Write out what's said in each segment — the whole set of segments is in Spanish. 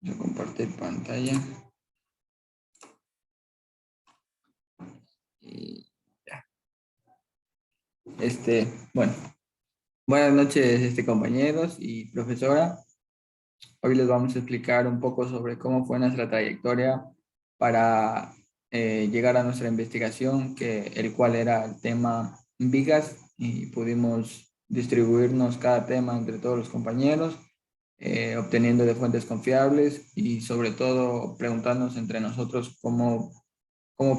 Voy a compartir pantalla. Y ya. Bueno, buenas noches, compañeros y profesora. Hoy les vamos a explicar un poco sobre cómo fue nuestra trayectoria para llegar a nuestra investigación, el cual era el tema vigas, y pudimos distribuirnos cada tema entre todos los compañeros, obteniendo de fuentes confiables y sobre todo preguntarnos entre nosotros cómo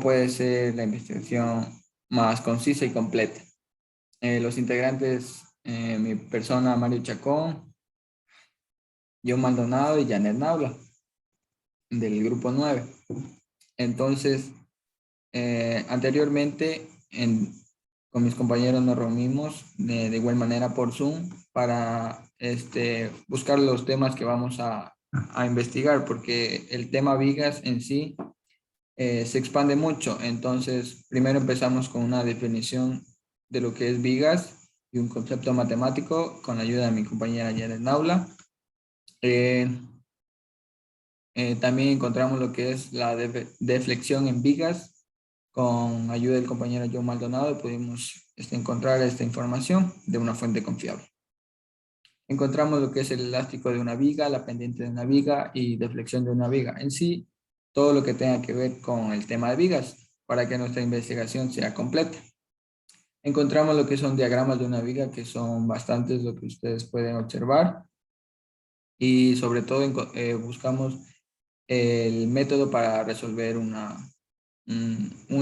puede ser la investigación más concisa y completa. Los integrantes, mi persona, Mario Chacón, John Maldonado y Janet Naula, del grupo 9. Entonces, anteriormente, con mis compañeros nos reunimos de igual manera por Zoom para buscar los temas que vamos a investigar, porque el tema vigas en sí se expande mucho. Entonces, primero empezamos con una definición de lo que es vigas y un concepto matemático con la ayuda de mi compañera Janet Naula. También encontramos lo que es la deflexión en vigas. Con ayuda del compañero John Maldonado pudimos encontrar esta información de una fuente confiable. Encontramos lo que es el elástico de una viga, la pendiente de una viga y deflexión de una viga. En sí, todo lo que tenga que ver con el tema de vigas para que nuestra investigación sea completa. Encontramos lo que son diagramas de una viga, que son bastantes lo que ustedes pueden observar. Y sobre todo buscamos el método para resolver un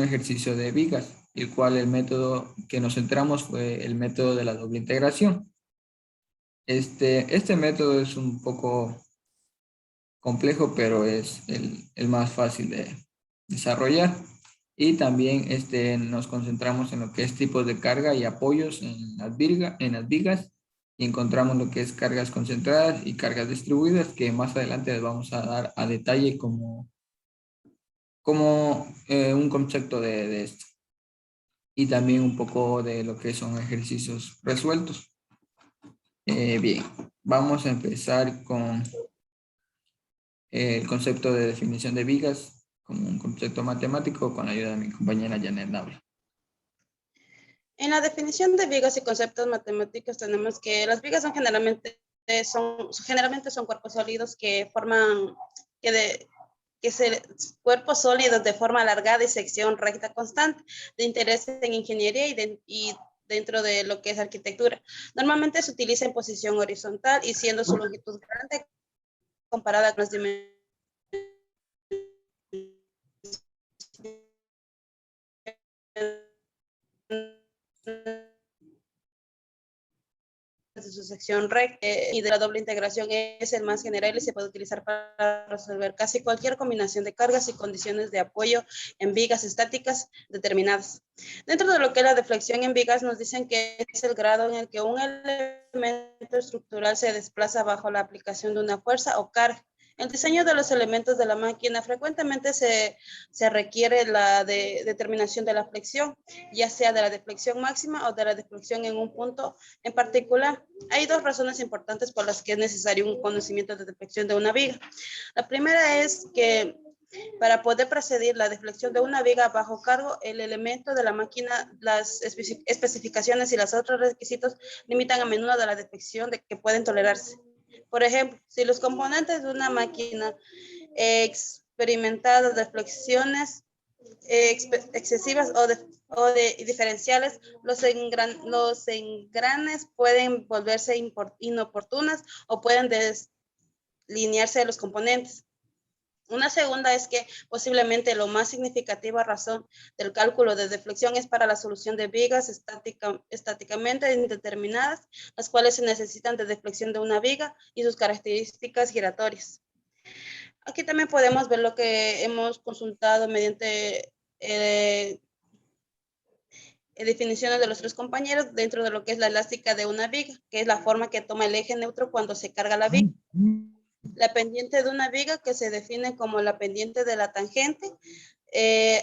ejercicio de vigas, el cual el método que nos centramos fue el método de la doble integración. Este método es un poco complejo, pero es el más fácil de desarrollar. Y también nos concentramos en lo que es tipos de carga y apoyos en las vigas, y encontramos lo que es cargas concentradas y cargas distribuidas, que más adelante les vamos a dar a detalle como un concepto de esto, y también un poco de lo que son ejercicios resueltos. Bien, vamos a empezar con el concepto de definición de vigas como un concepto matemático con la ayuda de mi compañera Janet Nabla. En la definición de vigas y conceptos matemáticos tenemos que las vigas generalmente son cuerpos sólidos que forman, cuerpos sólidos de forma alargada y sección recta constante, de interés en ingeniería y dentro de lo que es arquitectura. Normalmente se utiliza en posición horizontal y siendo su longitud grande comparada con las dimensiones de su sección recta, y de la doble integración es el más general y se puede utilizar para resolver casi cualquier combinación de cargas y condiciones de apoyo en vigas estáticas determinadas. Dentro de lo que es la deflexión en vigas, nos dicen que es el grado en el que un elemento estructural se desplaza bajo la aplicación de una fuerza o carga. El diseño de los elementos de la máquina frecuentemente se requiere la determinación de la flexión, ya sea de la deflexión máxima o de la deflexión en un punto en particular. Hay dos razones importantes por las que es necesario un conocimiento de deflexión de una viga. La primera es que para poder proceder la deflexión de una viga bajo cargo, el elemento de la máquina, las especificaciones y los otros requisitos limitan a menudo de la deflexión que pueden tolerarse. Por ejemplo, si los componentes de una máquina experimentadas deflexiones excesivas o de diferenciales, los engranes pueden volverse inoportunas o pueden deslinearse de los componentes. Una segunda es que posiblemente lo más significativa razón del cálculo de deflexión es para la solución de vigas estáticamente indeterminadas, las cuales se necesitan de deflexión de una viga y sus características giratorias. Aquí también podemos ver lo que hemos consultado mediante definiciones de los tres compañeros dentro de lo que es la elástica de una viga, que es la forma que toma el eje neutro cuando se carga la viga. La pendiente de una viga, que se define como la pendiente de la tangente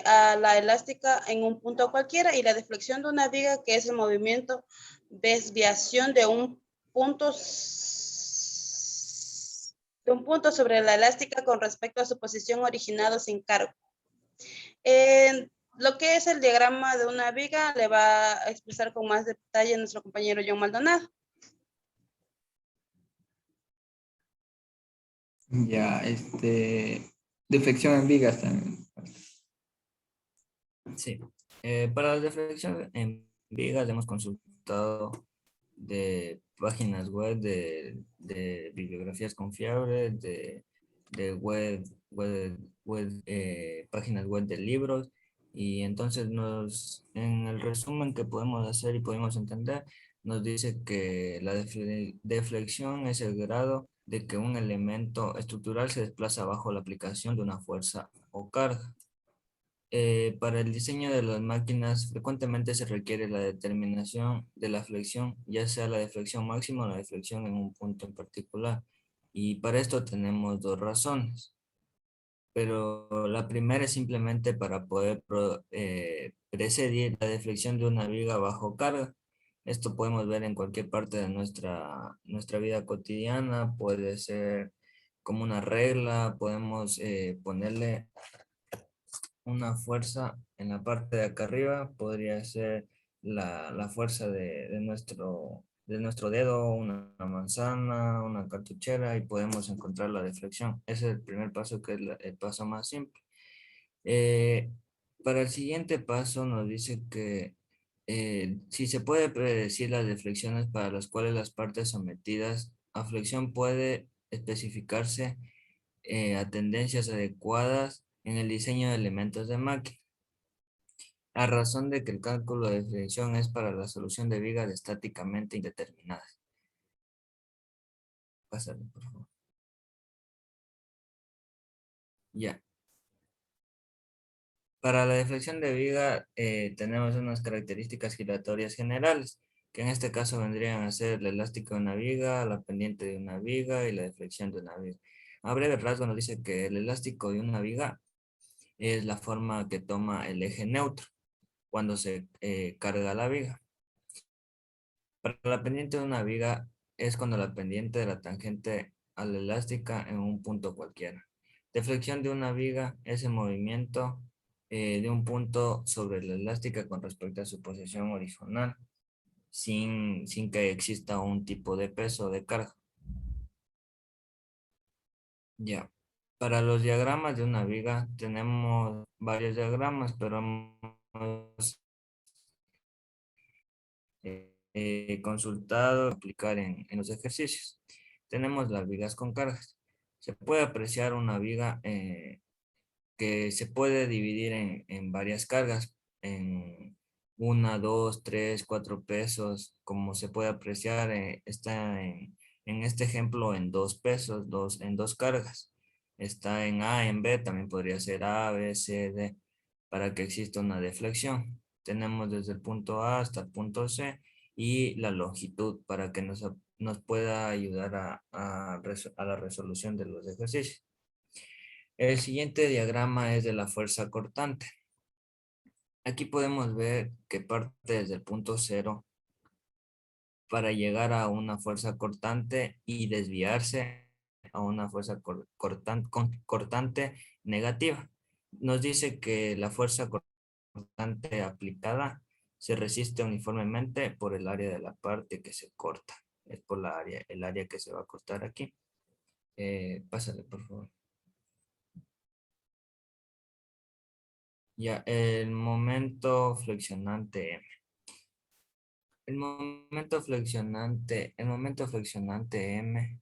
a la elástica en un punto cualquiera, y la deflexión de una viga, que es el movimiento, desviación de un punto de un punto sobre la elástica con respecto a su posición originado sin cargo. En lo que es el diagrama de una viga le va a expresar con más detalle nuestro compañero John Maldonado. Ya, deflexión en vigas también. Sí. Para la deflexión en vigas hemos consultado de páginas web de bibliografías confiables, de páginas web de libros, y entonces en el resumen que podemos hacer y podemos entender, nos dice que la deflexión es el grado de que un elemento estructural se desplaza bajo la aplicación de una fuerza o carga. Para el diseño de las máquinas, frecuentemente se requiere la determinación de la flexión, ya sea la deflexión máxima o la deflexión en un punto en particular. Y para esto tenemos dos razones. Pero la primera es simplemente para poder precedir la deflexión de una viga bajo carga. Esto podemos ver en cualquier parte de nuestra vida cotidiana. Puede ser como una regla, podemos ponerle una fuerza en la parte de acá arriba, podría ser la fuerza de nuestro dedo, una manzana, una cartuchera, y podemos encontrar la deflexión. Ese es el primer paso, que es el paso más simple. Eh, para el siguiente paso nos dice que si se puede predecir las deflexiones para las cuales las partes sometidas a flexión puede especificarse a tendencias adecuadas en el diseño de elementos de máquina, a razón de que el cálculo de deflexión es para la solución de vigas estáticamente indeterminadas. Pásale, por favor. Ya. Para la deflexión de viga tenemos unas características giratorias generales, que en este caso vendrían a ser el elástico de una viga, la pendiente de una viga y la deflexión de una viga. A breve rasgo nos dice que el elástico de una viga es la forma que toma el eje neutro cuando se carga la viga. Para la pendiente de una viga es cuando la pendiente de la tangente a la elástica en un punto cualquiera. Deflexión de una viga es el movimiento de un punto sobre la elástica con respecto a su posición original, sin que exista un tipo de peso o de carga. Ya. Para los diagramas de una viga tenemos varios diagramas, pero hemos consultado, aplicar en los ejercicios. Tenemos las vigas con cargas. Se puede apreciar una viga que se puede dividir en varias cargas, en 1, 2, 3, 4 pesos. Como se puede apreciar, está en este ejemplo en 2 pesos, en dos cargas. Está en A, en B, también podría ser A, B, C, D, para que exista una deflexión. Tenemos desde el punto A hasta el punto C y la longitud para que nos pueda ayudar a la resolución de los ejercicios. El siguiente diagrama es de la fuerza cortante. Aquí podemos ver que parte desde el punto cero para llegar a una fuerza cortante y desviarse a una fuerza cortante negativa. Nos dice que la fuerza cortante aplicada se resiste uniformemente por el área de la parte que se corta. Es por el área que se va a cortar aquí. Pásale, por favor. Ya, el momento flexionante M. El momento flexionante M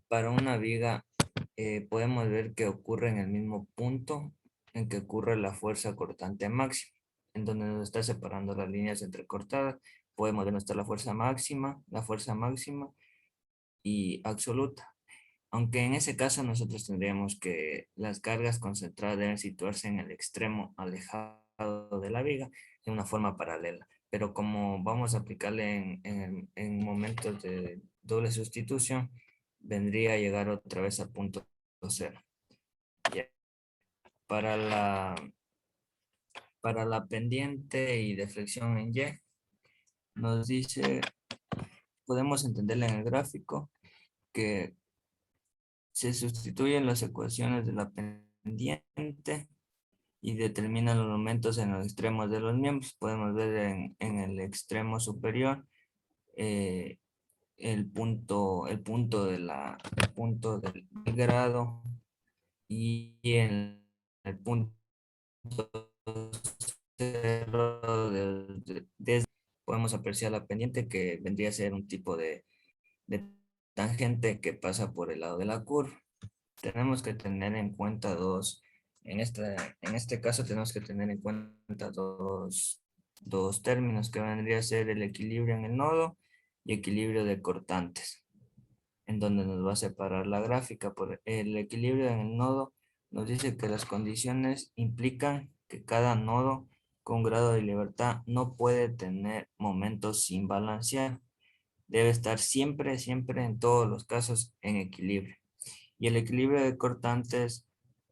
para una viga podemos ver que ocurre en el mismo punto en que ocurre la fuerza cortante máxima, en donde nos está separando las líneas entrecortadas. Podemos ver dónde está la fuerza máxima y absoluta. Aunque en ese caso nosotros tendríamos que las cargas concentradas deben situarse en el extremo alejado de la viga de una forma paralela. Pero como vamos a aplicarle en momentos de doble sustitución, vendría a llegar otra vez al punto cero. Ya. Para la pendiente y deflexión en Y, nos dice, podemos entenderla en el gráfico, que Se sustituyen las ecuaciones de la pendiente y determinan los momentos en los extremos de los miembros. Podemos ver en el extremo superior eh, el punto del grado y en el punto cero podemos apreciar la pendiente que vendría a ser un tipo de tangente que pasa por el lado de la curva. Tenemos que tener en cuenta en este caso tenemos que tener en cuenta dos términos que vendría a ser el equilibrio en el nodo y equilibrio de cortantes, en donde nos va a separar la gráfica. Por el equilibrio en el nodo nos dice que las condiciones implican que cada nodo con grado de libertad no puede tener momentos sin balancear. Debe estar siempre, siempre en todos los casos en equilibrio. Y el equilibrio de cortantes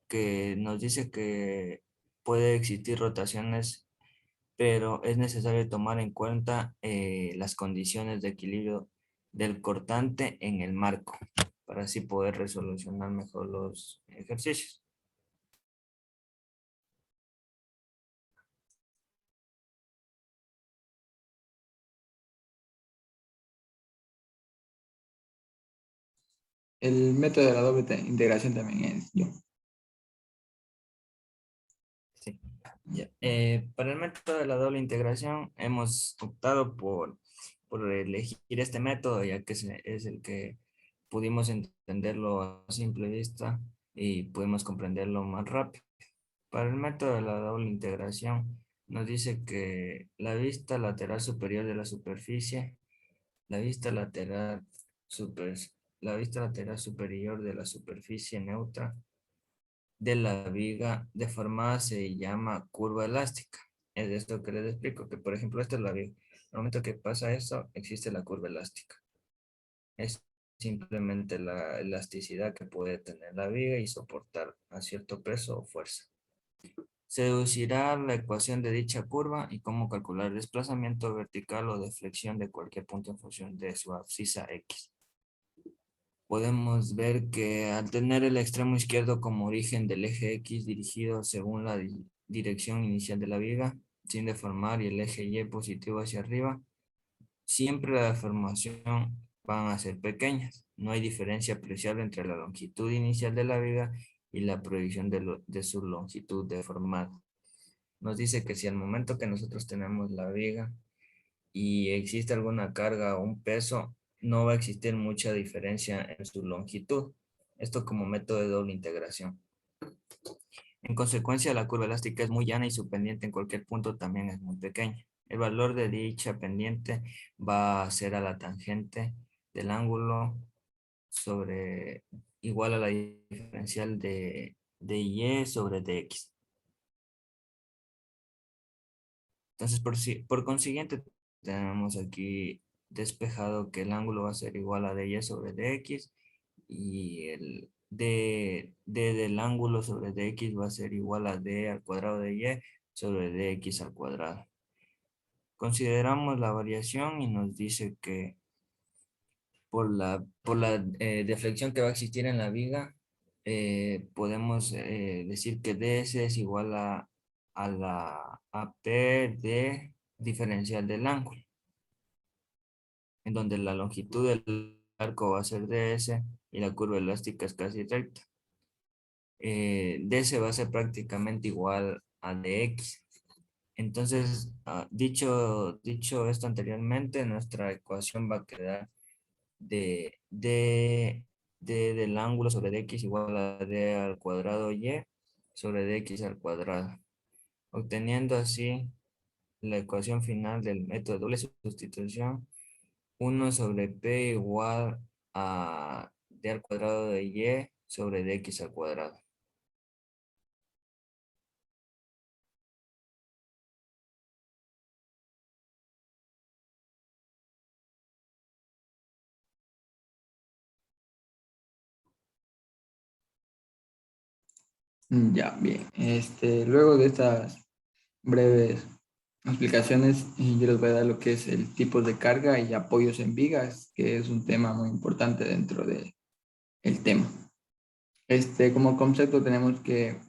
que nos dice que puede existir rotaciones, pero es necesario tomar en cuenta las condiciones de equilibrio del cortante en el marco para así poder resolucionar mejor los ejercicios. El método de la doble integración también es yo. Sí. Ya. Para el método de la doble integración hemos optado por elegir este método, ya que es el que pudimos entenderlo a simple vista y pudimos comprenderlo más rápido. Para el método de la doble integración nos dice que la vista lateral superior de la superficie, la vista lateral, super, la vista lateral superior de la superficie neutra de la viga deformada se llama curva elástica. Es de esto que les explico, que por ejemplo esta es la viga. Al momento que pasa esto, existe la curva elástica. Es simplemente la elasticidad que puede tener la viga y soportar a cierto peso o fuerza. Se deducirá la ecuación de dicha curva y cómo calcular el desplazamiento vertical o de flexión de cualquier punto en función de su abscisa X. Podemos ver que al tener el extremo izquierdo como origen del eje X dirigido según la dirección inicial de la viga, sin deformar, y el eje Y positivo hacia arriba, siempre la deformación van a ser pequeñas. No hay diferencia apreciable entre la longitud inicial de la viga y la proyección de su longitud deformada. Nos dice que si al momento que nosotros tenemos la viga y existe alguna carga o un peso, no va a existir mucha diferencia en su longitud. Esto como método de doble integración. En consecuencia, la curva elástica es muy llana y su pendiente en cualquier punto también es muy pequeña. El valor de dicha pendiente va a ser a la tangente del ángulo sobre igual a la diferencial de y sobre dx. Entonces, por consiguiente, tenemos aquí despejado que el ángulo va a ser igual a dy sobre dx y el d del ángulo sobre dx va a ser igual a d al cuadrado de y sobre dx al cuadrado. Consideramos la variación y nos dice que por la deflexión que va a existir en la viga, podemos decir que ds es igual a la AP de diferencial del ángulo, en donde la longitud del arco va a ser ds y la curva elástica es casi recta. ds va a ser prácticamente igual a dx. Entonces, dicho esto anteriormente, nuestra ecuación va a quedar de del ángulo sobre dx igual a d al cuadrado y sobre dx al cuadrado, obteniendo así la ecuación final del método de doble sustitución: 1 sobre p igual a d al cuadrado de y sobre dx al cuadrado. Ya, bien. Luego de estas breves explicaciones, yo les voy a dar lo que es el tipo de carga y apoyos en vigas, que es un tema muy importante dentro del tema. Como concepto tenemos que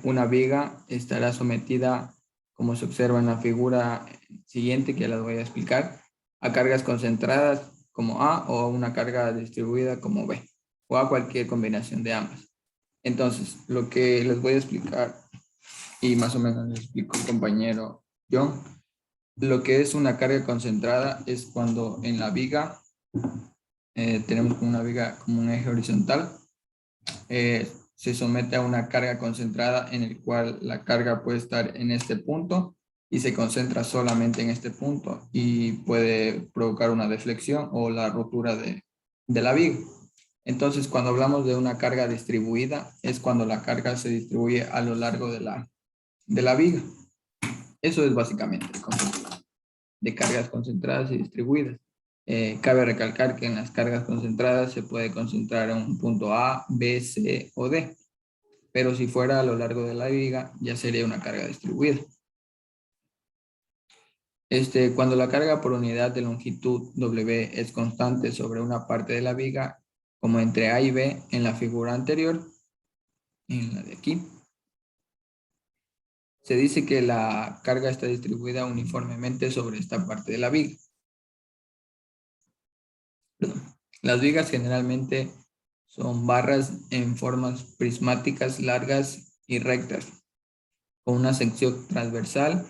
una viga estará sometida, como se observa en la figura siguiente, que las voy a explicar, a cargas concentradas como A o a una carga distribuida como B, o a cualquier combinación de ambas. Entonces, lo que les voy a explicar, y más o menos les explico el compañero John, lo que es una carga concentrada es cuando en la viga tenemos una viga como un eje horizontal, se somete a una carga concentrada en el cual la carga puede estar en este punto y se concentra solamente en este punto y puede provocar una deflexión o la rotura de la viga. Entonces, cuando hablamos de una carga distribuida, es cuando la carga se distribuye a lo largo de la viga. Eso es básicamente el concepto de cargas concentradas y distribuidas. Cabe recalcar que en las cargas concentradas se puede concentrar en un punto A, B, C o D, pero si fuera a lo largo de la viga ya sería una carga distribuida. Cuando la carga por unidad de longitud W es constante sobre una parte de la viga, como entre A y B en la figura anterior, en la de aquí, se dice que la carga está distribuida uniformemente sobre esta parte de la viga. Las vigas generalmente son barras en formas prismáticas largas y rectas, con una sección transversal.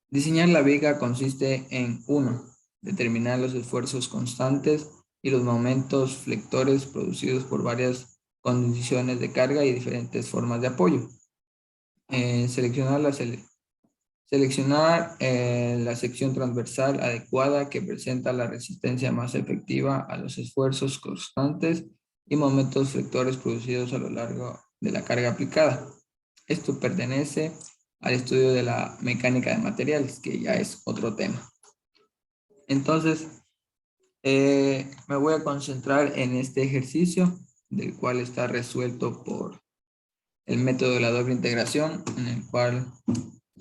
Diseñar la viga consiste en 1. Determinar los esfuerzos constantes y los momentos flectores producidos por varias condiciones de carga y diferentes formas de apoyo. Seleccionar la sección transversal adecuada que presenta la resistencia más efectiva a los esfuerzos constantes y momentos flectores producidos a lo largo de la carga aplicada. Esto pertenece al estudio de la mecánica de materiales, que ya es otro tema. Entonces, me voy a concentrar en este ejercicio, del cual está resuelto por el método de la doble integración, en el cual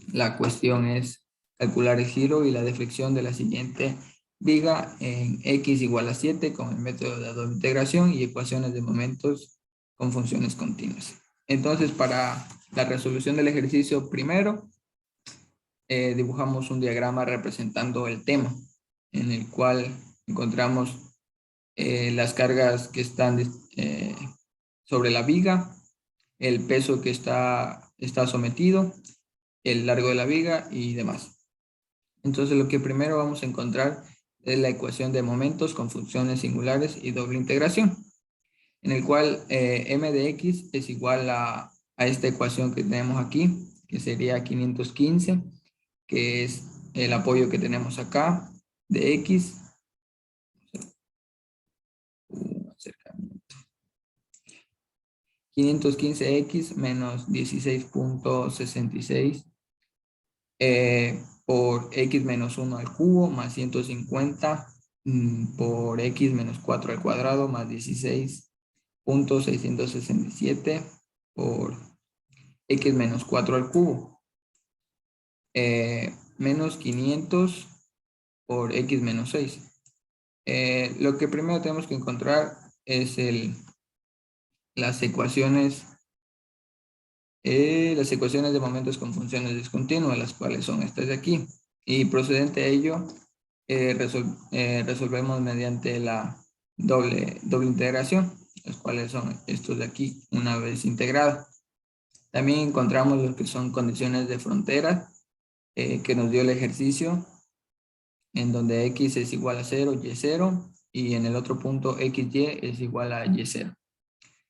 la cuestión es calcular el giro y la deflexión de la siguiente viga en x igual a 7 con el método de la doble integración y ecuaciones de momentos con funciones continuas. Entonces, para la resolución del ejercicio primero, dibujamos un diagrama representando el tema, en el cual encontramos las cargas que están sobre la viga, el peso que está sometido, el largo de la viga y demás. Entonces, lo que primero vamos a encontrar es la ecuación de momentos con funciones singulares y doble integración, en el cual m de x es igual a esta ecuación que tenemos aquí, que sería 515, que es el apoyo que tenemos acá, de x, 515x menos 16.66 por x menos 1 al cubo más 150 por x menos 4 al cuadrado más 16.667 por x menos 4 al cubo menos 500 por x menos 6. Lo que primero tenemos que encontrar es las ecuaciones de momentos con funciones discontinuas, las cuales son estas de aquí. Y procedente a ello, resolvemos mediante la doble integración, las cuales son estos de aquí, una vez integrada. También encontramos lo que son condiciones de frontera, que nos dio el ejercicio, en donde x es igual a 0, y 0, y en el otro punto xy es igual a y 0.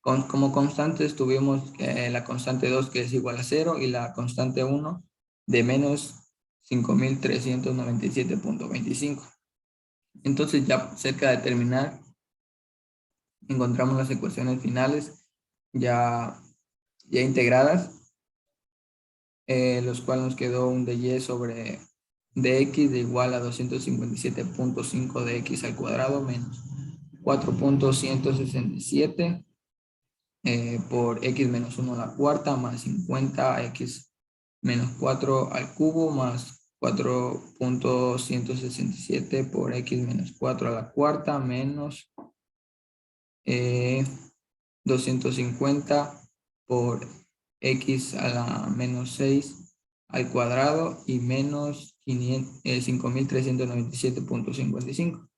Como constantes tuvimos la constante 2 que es igual a 0 y la constante 1 de menos 5397.25. Entonces, ya cerca de terminar, encontramos las ecuaciones finales ya integradas, los cuales nos quedó un dy sobre dx de igual a 257.5 dx al cuadrado menos 4.167 por x menos 1 a la cuarta más 50x menos 4 al cubo más 4.167 por x menos 4 a la cuarta menos eh, 250 por x a la menos 6 al cuadrado y menos 5.397.55.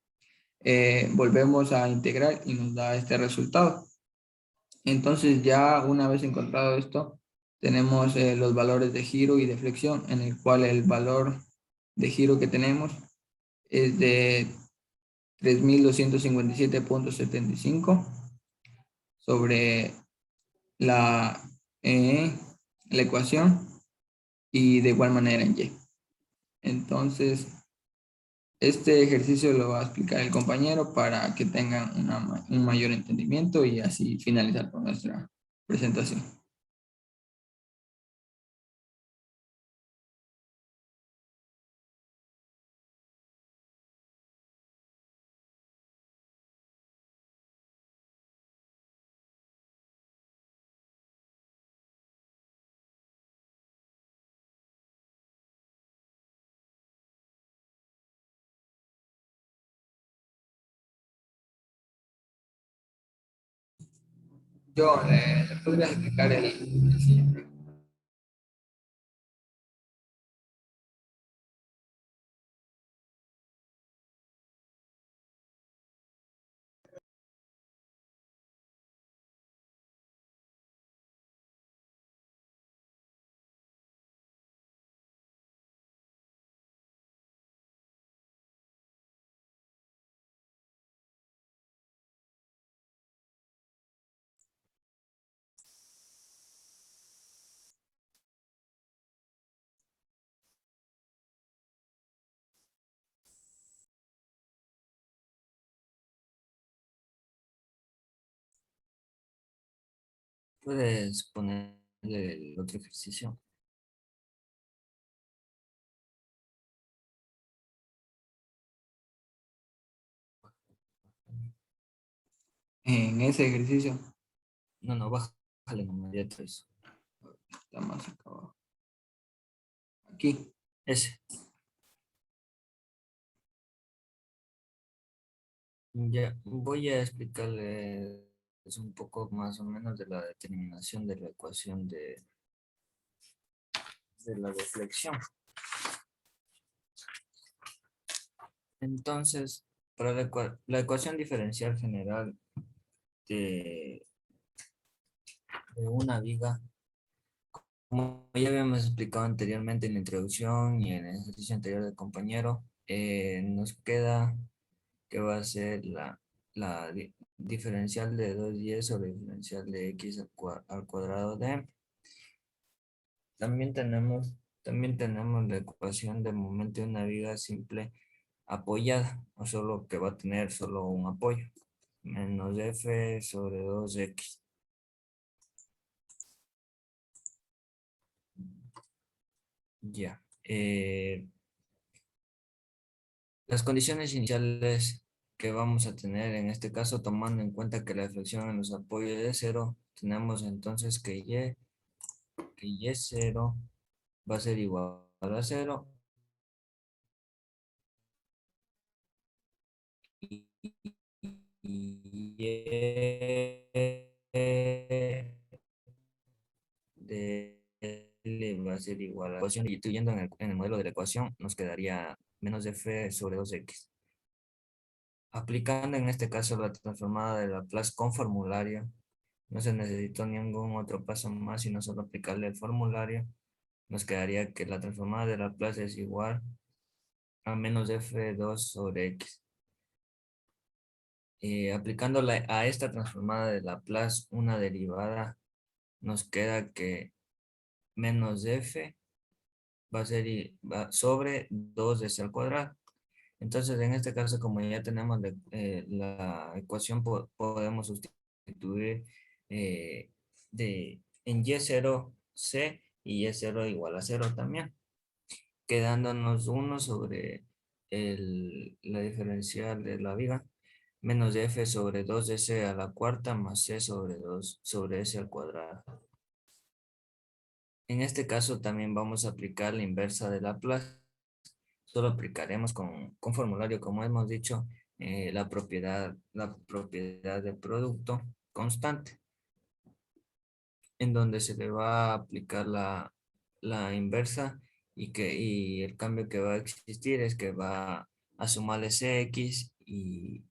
Volvemos a integrar y nos da este resultado. Entonces ya una vez encontrado esto, tenemos los valores de giro y de flexión, en el cual el valor de giro que tenemos es de 3.257.75 sobre la, eh, la ecuación y de igual manera en Y. Entonces, este ejercicio lo va a explicar el compañero para que tengan un mayor entendimiento y así finalizar con nuestra presentación. Yo le podría explicar el siguiente. Puedes ponerle el otro ejercicio. En ese ejercicio, No, no, bájale nomás, ya te eso. está más acá abajo. Aquí. Ese. Ya voy a explicarles un poco más o menos de la determinación de la ecuación de la deflexión. Entonces, para la ecuación diferencial general de, de una viga, como ya habíamos explicado anteriormente en la introducción y en el ejercicio anterior del compañero, nos queda que va a ser la diferencial de 2y sobre diferencial de x al cuadrado de. También tenemos la ecuación de momento de una viga simple apoyada, o solo que va a tener solo un apoyo, menos f sobre 2x. Ya. Las condiciones iniciales que vamos a tener en este caso, tomando en cuenta que la deflexión en los apoyos es de 0, tenemos entonces que y0 va a ser igual a 0 y de L va a ser igual a la ecuación, y yendo en el modelo de la ecuación, nos quedaría menos f sobre 2x. Aplicando en este caso la transformada de Laplace con formulario, no se necesitó ningún otro paso más, sino solo aplicarle el formulario. Nos quedaría que la transformada de Laplace es igual a menos f2 sobre x. Aplicándola a esta transformada de Laplace una derivada, nos queda que menos f va a ser sobre 2s al cuadrado. Entonces, en este caso, como ya tenemos la ecuación, podemos sustituir en y0c y y0 igual a 0 también, quedándonos 1 sobre la diferencial de la viga, menos f sobre 2s a la cuarta más c sobre 2 sobre s al cuadrado. En este caso también vamos a aplicar la inversa de Laplace. Solo aplicaremos con formulario, como hemos dicho, la propiedad del producto constante, en donde se le va a aplicar la inversa y el cambio que va a existir es que va a sumarle Cx y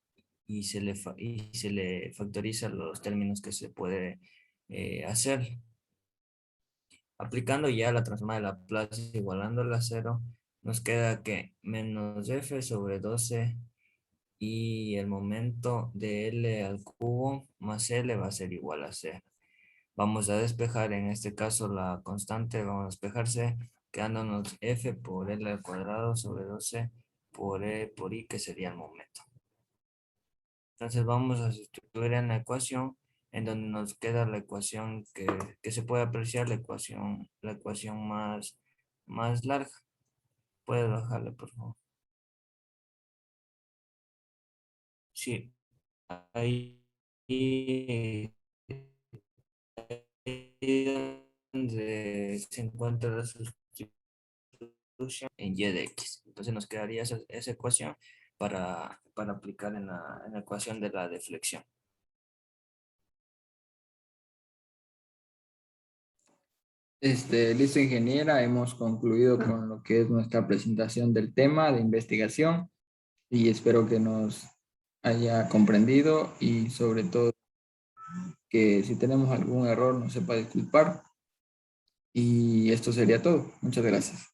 se le factorizan los términos que se puede hacer. Aplicando ya la transformada de Laplace igualándola a cero, nos queda que menos f sobre 12 y el momento de L al cubo más L va a ser igual a cero. Vamos a despejar en este caso la constante, vamos a despejarse quedándonos f por L al cuadrado sobre 12 por E por I, que sería el momento. Entonces vamos a sustituir en la ecuación en donde nos queda la ecuación que se puede apreciar, la ecuación más larga. Puedes bajarle, por favor. Sí, ahí donde se encuentra la sustitución en y de x. Entonces nos quedaría esa ecuación para aplicar en la ecuación de la deflexión. Listo, ingeniera, hemos concluido con lo que es nuestra presentación del tema de investigación y espero que nos haya comprendido y sobre todo que si tenemos algún error nos sepa disculpar. Y esto sería todo. Muchas gracias.